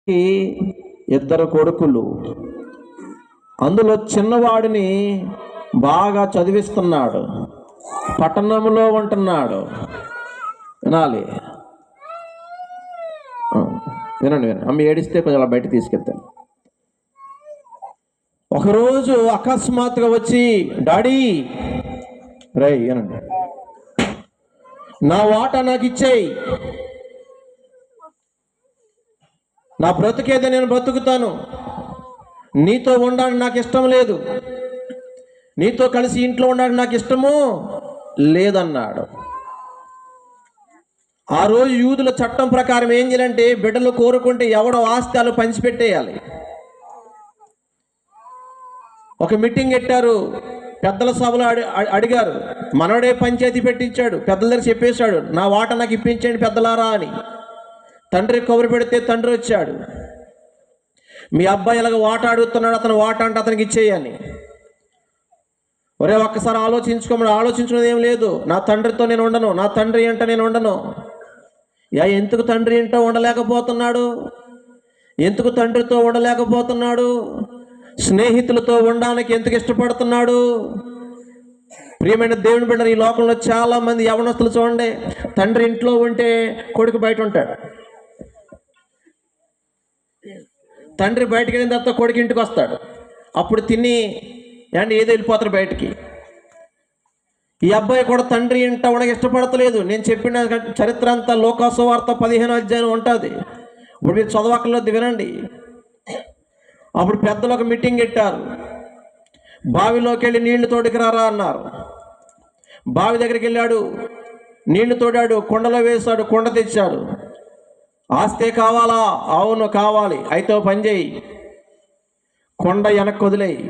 ఇద్దరు కొడుకులు. అందులో చిన్నవాడిని బాగా చదివిస్తున్నాడు, పట్టణంలో ఉంటున్నాడు. వినాలి, వినండి. అమ్మ ఏడిస్తే కొంచెం అలా బయట తీసుకెళ్తాను. ఒకరోజు అకస్మాత్తుగా వచ్చి, డాడీ రై వినండి, నా వాటా నాకు ఇచ్చేయి, నా బ్రతుకేదో నేను బ్రతుకుతాను, నీతో ఉండడానికి నాకు ఇష్టం లేదు, నీతో కలిసి ఇంట్లో ఉండడానికి నాకు ఇష్టము లేదన్నాడు. ఆ రోజు యూదుల చట్టం ప్రకారం ఏం చేయాలంటే, బిడ్డలు కోరుకుంటే ఎవడో ఆస్తి వాళ్ళు పంచిపెట్టేయాలి. ఒక మీటింగ్ పెట్టారు, పెద్దల సభలో అడిగారు, మనవడే పంచాయతీ పెట్టించాడు, పెద్దల దగ్గర చెప్పేశాడు, నా వాట నాకు ఇప్పించండి పెద్దలారా అని. తండ్రి కబురు పెడితే తండ్రి వచ్చాడు, మీ అబ్బాయి ఇలాగ వాట అడుగుతున్నాడు, అతను వాట అంటే అతనికి ఇచ్చేయాలి. ఒరే ఒక్కసారి ఆలోచించుకోమని. ఆలోచించుకునేది ఏం లేదు, నా తండ్రితో నేను ఉండను, నా తండ్రి అంటే నేను ఉండను. ఎందుకు తండ్రి ఇంటో ఉండలేకపోతున్నాడు? ఎందుకు తండ్రితో ఉండలేకపోతున్నాడు? స్నేహితులతో ఉండడానికి ఎందుకు ఇష్టపడుతున్నాడు? ప్రియమైన దేవుని బిడ్డలు, ఈ లోకంలో చాలా మంది యవనస్తులు చూడండి, తండ్రి ఇంట్లో ఉంటే కొడుకు బయట ఉంటాడు, తండ్రి బయటకు వెళ్ళిన తర్వాత కొడుకు ఇంటికి వస్తాడు, అప్పుడు తిని ఏదో వెళ్ళిపోతారు బయటికి. ఈ అబ్బాయి కూడా తండ్రి ఇంట ఉండక ఇష్టపడతలేదు. నేను చెప్పిన చరిత్ర అంతా లోకాసువార్త 15వ అధ్యాయం ఉంటుంది, ఇప్పుడు మీరు చదవక్కర్లేదు, వినండి. అప్పుడు పెద్దలు ఒక మీటింగ్ పెట్టారు, బావిలోకి వెళ్ళి నీళ్లు తోడుకు రారా అన్నారు. బావి దగ్గరికి వెళ్ళాడు, నీళ్లు తోడాడు, కుండలో వేశాడు, కుండ తెచ్చాడు. ఆస్తే కావాలా? అవును కావాలి. అయితే పని చేయి, కొండ వెనక్కి వదిలేయి.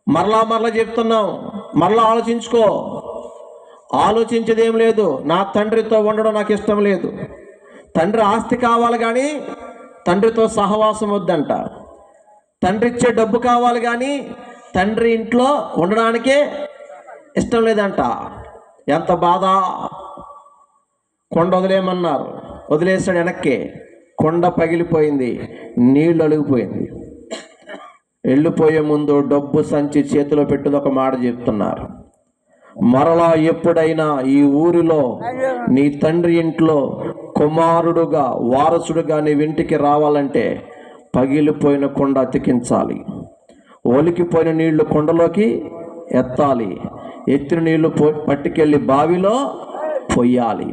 మరలా చెప్తున్నాం, మరలా ఆలోచించుకో. ఆలోచించేదేం లేదు, నా తండ్రితో ఉండడం నాకు ఇష్టం లేదు. తండ్రి ఆస్తి కావాలి కానీ తండ్రితో సహవాసం వద్దంట. తండ్రి ఇచ్చే డబ్బు కావాలి కానీ తండ్రి ఇంట్లో ఉండడానికే ఇష్టం లేదంట. ఎంత బాధ! కొండ వదిలేయమన్నారు, వదిలేసాడు వెనక్కి. కొండ పగిలిపోయింది, నీళ్ళు అలిగిపోయింది. వెళ్ళిపోయే ముందు డబ్బు సంచి చేతిలో పెట్టుది ఒక మాట చెప్తున్నారు, మరలా ఎప్పుడైనా ఈ ఊరిలో నీ తండ్రి ఇంట్లో కుమారుడుగా వారసుడుగా నీ ఇంటికి రావాలంటే పగిలిపోయిన కొండ అతికించాలి, ఒలికిపోయిన నీళ్లు కొండలోకి ఎత్తాలి, ఎత్తిన నీళ్లు పట్టుకెళ్ళి బావిలో పొయ్యాలి.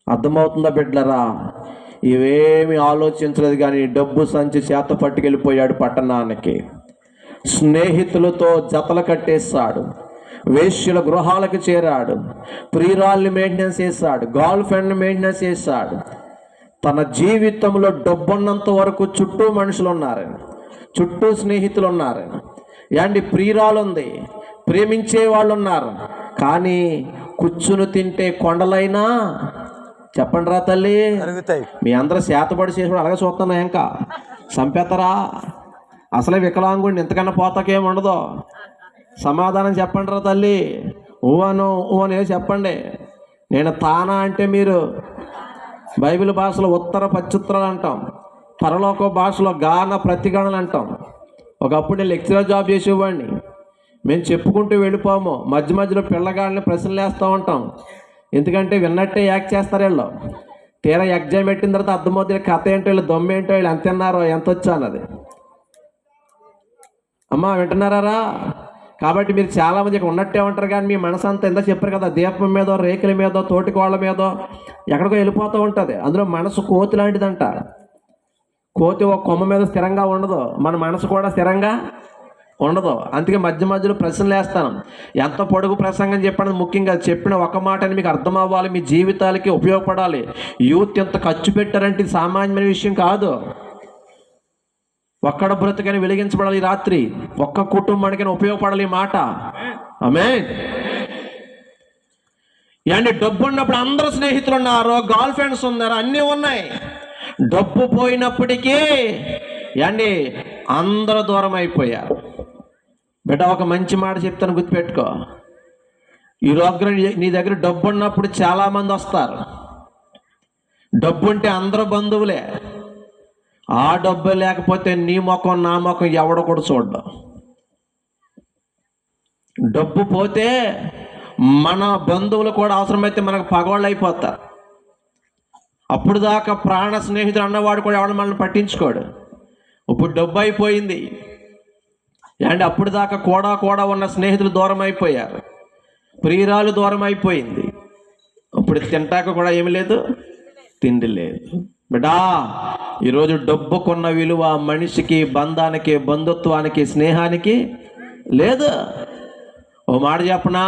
అర్థమవుతుందా బిడ్డలరా? ఇవేమి ఆలోచించలేదు కానీ డబ్బు సంచి చేత పట్టుకెళ్ళిపోయాడు పట్టణానికి. స్నేహితులతో జతలు కట్టేశాడు, వేశ్యల గృహాలకు చేరాడు, ప్రియురాల్ని మెయింటెనెన్స్ చేశాడు, గర్ల్ ఫ్రెండ్ని మెయింటెనెన్స్ చేశాడు. తన జీవితంలో డబ్బున్నంత వరకు చుట్టూ మనుషులు ఉన్నారు, చుట్టూ స్నేహితులు ఉన్నారు, ప్రియురాలు ఉంది, ప్రేమించే వాళ్ళు ఉన్నారు. కానీ కూర్చుని తింటే కొండలైనా చెప్పండి రా తల్లి, మీ అందరూ చేతబడి చేసి అలాగే చూస్తున్నా, ఇంకా చంపేస్తారా? అసలే వికలాంగుడిని, ఇంతకన్నా పోతాకేం ఉండదు. సమాధానం చెప్పండి రా తల్లి. ఊ అని చెప్పండి. నేను తానా అంటే మీరు బైబిల్ భాషలో ఉత్తర పచ్చుత్తరాలు అంటాం, పరలోక భాషలో గాన ప్రతిగణలు అంటాం. ఒకప్పుడు నేను లెక్చరర్ జాబ్ చేసేవాడిని. మేము చెప్పుకుంటూ వెళ్ళిపోము, మధ్య మధ్యలో పిల్లగాళ్ళని ప్రశ్నలు వేస్తూ ఉంటాం. ఎందుకంటే విన్నట్టే యాక్ట్ చేస్తారు వీళ్ళు. తీరా ఎగ్జామ్ పెట్టిన తర్వాత అర్థమవుతుంది కథ ఏంటో, వీళ్ళు దొమ్మ ఏంటో, వీళ్ళు ఎంత తిన్నారో ఎంత వచ్చా అన్నది. అమ్మా వింటున్నారా? కాబట్టి మీరు చాలామంది ఇక్కడ ఉన్నట్టే ఉంటారు కానీ మీ మనసు అంతా ఎంత చెప్పారు కదా, దీపం మీదో రేకుల మీదో తోటికోళ్ళ మీదో ఎక్కడికో వెళ్ళిపోతూ ఉంటుంది. అందులో మనసు కోతి లాంటిదంట. కోతి ఒక కొమ్మ మీద స్థిరంగా ఉండదు, మన మనసు కూడా స్థిరంగా ఉండదు. అందుకే మధ్య మధ్యలో ప్రశ్నలు వేస్తాను. ఎంత పొడుగు ప్రసంగం చెప్పడం ముఖ్యంగా, చెప్పిన ఒక మాటని మీకు అర్థం అవ్వాలి, మీ జీవితాలకి ఉపయోగపడాలి. యూత్ ఎంత ఖర్చు పెట్టారంటే ఇది సామాన్యమైన విషయం కాదు. ఒక్కడ బ్రతుకని వెలిగించబడాలి రాత్రి, ఒక్క కుటుంబానికైనా ఉపయోగపడాలి ఈ మాట. ఆమేన్. డబ్బు ఉన్నప్పుడు అందరూ స్నేహితులు ఉన్నారు, గర్ల్ ఫ్రెండ్స్ ఉన్నారు, అన్నీ ఉన్నాయి. డబ్బు పోయినప్పటికీ అందరూ దూరం అయిపోయారు. బిడ్డ ఒక మంచి మాట చెప్తాను, గుర్తుపెట్టుకో. ఈ రోజు నీ దగ్గర డబ్బు ఉన్నప్పుడు చాలామంది వస్తారు, డబ్బు ఉంటే అందరూ బంధువులే. ఆ డబ్బు లేకపోతే నీ ముఖం నా ముఖం ఎవడ కూడా చూడ్డం. డబ్బు పోతే మన బంధువులు కూడా అవసరమైతే మనకు పగవాళ్ళు అయిపోతారు. అప్పుడు దాకా ప్రాణ స్నేహితుడు అన్నవాడు కూడా ఎవడు మనల్ని పట్టించుకోడు. ఇప్పుడు డబ్బు అయిపోయింది అండ్ అప్పుడు దాకా కూడా ఉన్న స్నేహితులు దూరం అయిపోయారు, ప్రియురాలు దూరం అయిపోయింది. ఇప్పుడు తింటాక కూడా ఏమి లేదు, తిండి లేదు. బిడ్డా, ఈరోజు డబ్బుకున్న విలువ మనిషికి, బంధానికి, బంధుత్వానికి, స్నేహానికి లేదు. ఓ మాట చెప్పనా,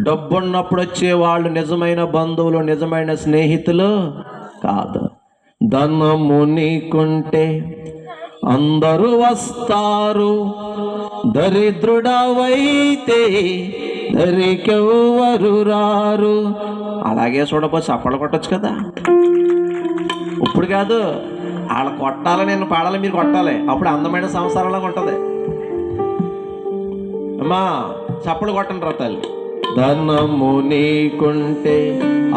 డబ్బున్నప్పుడు వచ్చే వాళ్ళు నిజమైన బంధువులు, నిజమైన స్నేహితులు కాదు. ధనము నీకుంటే అందరూ వస్తారు, దరిద్రుడవైతే దరికెవ్వరు రారు. అలాగే చూడపోతే చప్పలు కొట్టచ్చు కదా. ఇప్పుడు కాదు, వాళ్ళు కొట్టాలి, నేను పాడాలి, మీరు కొట్టాలి. అప్పుడు అందమైన సంసారంలాగా ఉంటుంది. అమ్మా చప్పలు కొట్టండి రా తల్లి. ధనము నీకుంటే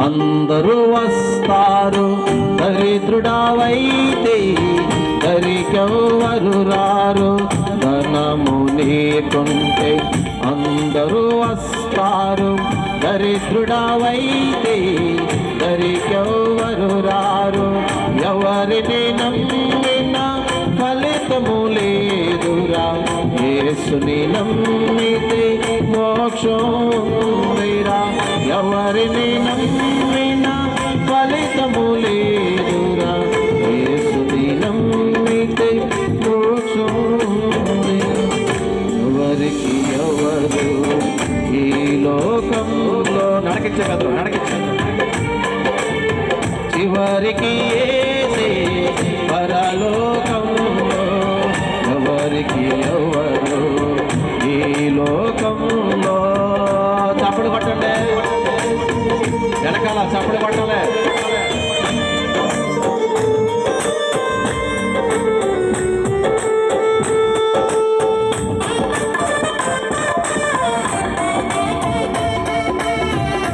అందరూ వస్తారు, దరిద్రుడవైతే దరికెవ్వరు రారు. ధనము నీకుంటే అందరూ వస్తారు, దరిద్రుడవైతే దరికెవ్వరు రారు. ఎవరిని నమ్మినా ఫలితము లేదురా, యేసుని నమ్మితే మోక్షం ఉందిరా. ఎవరిని నమ్మినా ఫలితము లేదురా, యేసుని నమ్మితే మోక్షం ఉందిరా. ఎవరికి ఎవరు ఈ లోకంలో చివరికి యేసే పరలోకంలో. ఎవరికి ఎవరు ఈ లోకంలో. చప్పుడు కొట్టండి, వెనకాల చప్పుడు కొట్టాలి.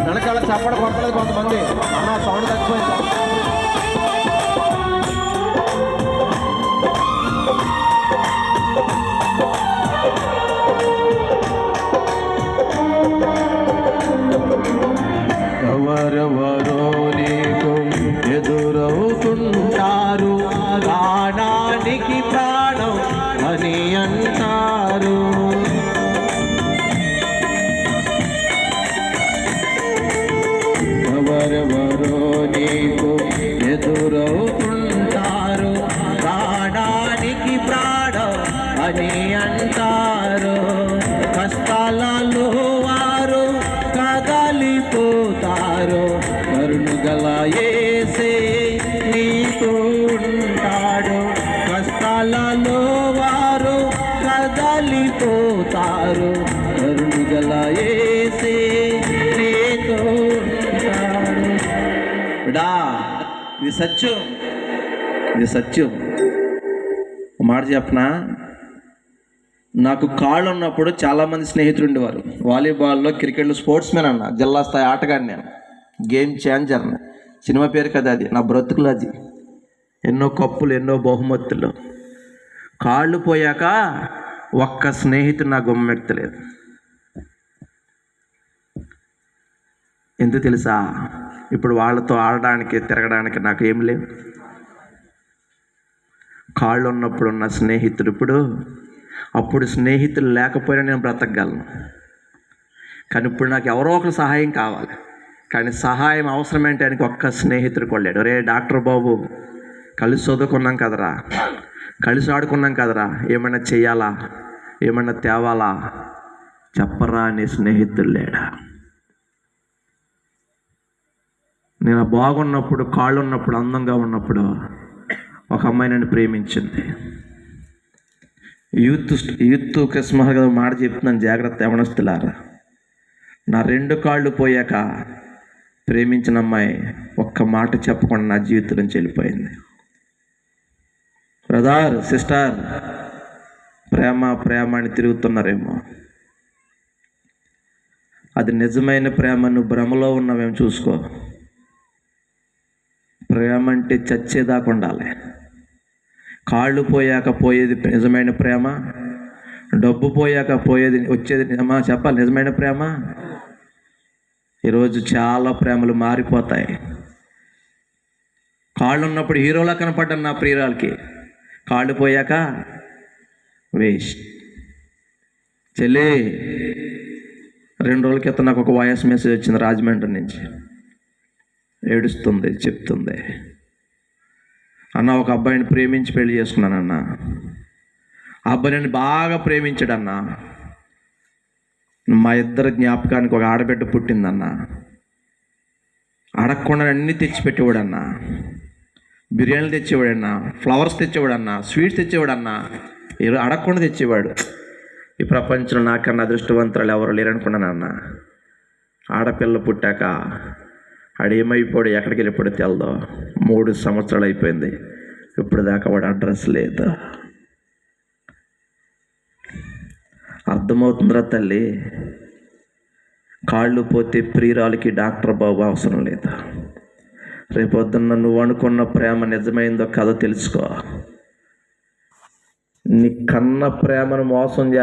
వెనకాల చప్పుడు కొట్టలేదు కొంతమంది. అన్న సౌండ్ తగ్గిపోయింది. ఎవరెవరో నీకు ఎదురవుతుంటారు, ప్రాణానికి ప్రాణం అని అంటారు. ఎవరెవరో నీకు ఎదురవుతుంటారు, ప్రాణానికి ప్రాణం అని అంటారు. కష్టాలలో వారు కదలిపోతారు, కరుణగల యేసే నీతో ఉంటాడు. కష్టాలలో వారు కదలిపోతారు, కరుణగల యేసే నీతో ఉంటాడు. బిడా, ఇది సత్యం, ఇది సత్యం. మాట చెప్పనా, నాకు కాళ్ళు ఉన్నప్పుడు చాలామంది స్నేహితులు ఉండేవారు. వాలీబాల్లో, క్రికెట్లో స్పోర్ట్స్ మ్యాన్ అన్న, జిల్లా స్థాయి ఆటగాడిని నేను, గేమ్ ఛేంజర్. సినిమా పేరు కదా అది, నా బ్రతుకులు అది. ఎన్నో కప్పులు, ఎన్నో బహుమతులు. కాళ్ళు పోయాక ఒక్క స్నేహితుడు నా గుమ్మెత్తలేదు. ఎందుకు తెలుసా? ఇప్పుడు వాళ్ళతో ఆడడానికి, తిరగడానికి నాకు ఏం లేవు. కాళ్ళు ఉన్నప్పుడు ఉన్న స్నేహితుడు ఇప్పుడు, అప్పుడు స్నేహితులు లేకపోయినా నేను బ్రతకగలను. కానీ ఇప్పుడు నాకు ఎవరో ఒకరు సహాయం కావాలి. కానీ సహాయం అవసరం ఏంటి ఆయనకి ఒక్క స్నేహితుడు కొళ్ళాడు. రే డాక్టర్ బాబు, కలిసి చదువుకున్నాం కదరా, కలిసి ఆడుకున్నాం కదరా, ఏమన్నా చెయ్యాలా, ఏమన్నా తేవాలా, చెప్పరా అని స్నేహితుడు లేడా? నేను బాగున్నప్పుడు, కాళ్ళు ఉన్నప్పుడు, అందంగా ఉన్నప్పుడు ఒక అమ్మాయి నన్ను ప్రేమించింది. యూత్ క్రిస్మస్ కదా మాట చెప్తున్నాను, జాగ్రత్త యవనస్తులారా. నా రెండు కాళ్ళు పోయాక ప్రేమించిన అమ్మాయి ఒక్క మాట చెప్పకుండా నా జీవితం నుంచి వెళ్ళిపోయింది. బ్రదర్, సిస్టర్, ప్రేమ ప్రేమ అని తిరుగుతున్నారేమో. అది నిజమైన ప్రేమ. నువ్వు భ్రమలో ఉన్నవేమో చూసుకో. ప్రేమ అంటే చచ్చేదాకా ఉండాలి. కాళ్ళు పోయాక పోయేది నిజమైన ప్రేమ, డబ్బు పోయాక పోయేది వచ్చేది చెప్పాలి నిజమైన ప్రేమ. ఈరోజు చాలా ప్రేమలు మారిపోతాయి. కాళ్ళు ఉన్నప్పుడు హీరోలా కనపడ్డాను నా ప్రియురాలకి, కాళ్ళు పోయాక వేస్ట్. చెల్లి 2 రోజుల క్రితం నాకు ఒక వాయిస్ మెసేజ్ వచ్చింది రాజమండ్రి నుంచి. ఏడుస్తుంది, చెప్తుంది, అన్న ఒక అబ్బాయిని ప్రేమించి పెళ్లి చేసుకున్నానన్న. ఆ అబ్బాయి నన్ను బాగా ప్రేమించాడన్న. మా ఇద్దరు జ్ఞాపకానికి ఒక ఆడబిడ్డ పుట్టిందన్న. అడగకుండా అన్నీ తెచ్చిపెట్టేవాడన్న. బిర్యానీలు తెచ్చేవాడన్న, ఫ్లవర్స్ తెచ్చేవాడన్న, స్వీట్స్ తెచ్చేవాడన్న. అడగకుండా తెచ్చేవాడు. ఈ ప్రపంచంలో నాకన్నా అదృష్టవంతులు ఎవరు లేరనుకున్నానన్న. ఆడపిల్ల పుట్టాక ఆడేమైపోయాడు, ఎక్కడికి వెళ్ళిపోయాడో తెలదో. 3 సంవత్సరాలు అయిపోయింది, ఇప్పుడు దాకా వాడు అడ్రస్ లేదు. అర్థమవుతుందిరా తల్లి, కాళ్ళు పోతే ప్రియురాలకి డాక్టర్ బాబు అవసరం లేదు. రేపొద్దున్న నువ్వు అనుకున్న ప్రేమ నిజమైందో కథ తెలుసుకో. నీ కన్న ప్రేమను మోసం